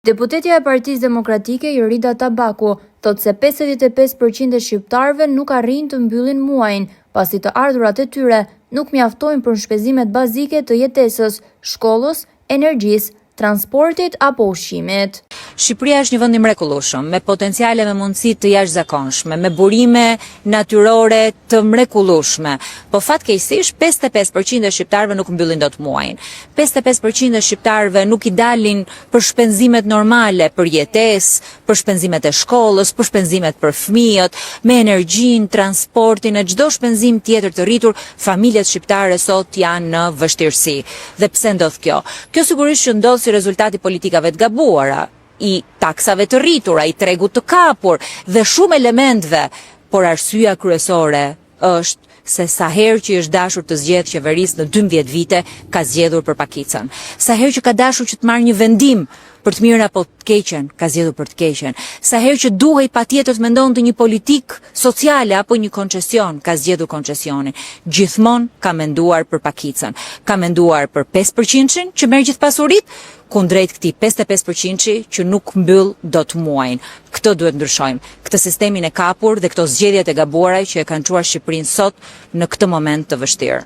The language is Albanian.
Deputetja e Partisë Demokratike Jorida Tabaku thotë se 55% e shqiptarëve nuk arrin të mbyllin muajin, pasi të ardhurat e tyre nuk mjaftojnë për shpenzimet bazike të jetesës, shkollës, energjisë, transportit apo ushqimit. Shqipëria është një vend i mrekullueshëm, me potenciale me mundësi të jashtëzakonshme, me burime natyrore të mrekullueshme. Po fatkeqësisht 55% e shqiptarëve nuk mbyllin dot muajin. 55% e shqiptarëve nuk i dalin për shpenzimet normale, për jetesë, për shpenzimet e shkollës, për shpenzimet për fëmijët, me energjinë, transportin e çdo shpenzim tjetër të rritur, familjet shqiptare sot janë në vështirësi. Dhe pse ndodh kjo? Kjo sigurisht që ndodh si rezultati politikave të gabuara, i taksave të rritura, i tregut të kapur dhe shumë elementve, por arsyeja kryesore është se sa herë që është dashur të zgjedhë qeverisë në 12 vite, ka zgjedhur për pakicën. Sa herë që ka dashur që të marrë një vendim për të mirën apo të keqen, ka zgjedhur për të keqen. Sa herë që duhej patjetër të mendonte një politikë sociale apo një koncesion, ka zgjedhur koncesionin. Gjithmonë ka menduar për pakicën. Ka menduar për 5%-in që merr gjithë pasuritë, kundrejt këtij 55%-i që nuk mbyll dot muajin. Këtë duhet ndryshojmë. Këtë sistemin e kapur dhe këto zgjedhjet e gabuara që e kanë çuar Shqipërinë sot në këtë moment të vështirë.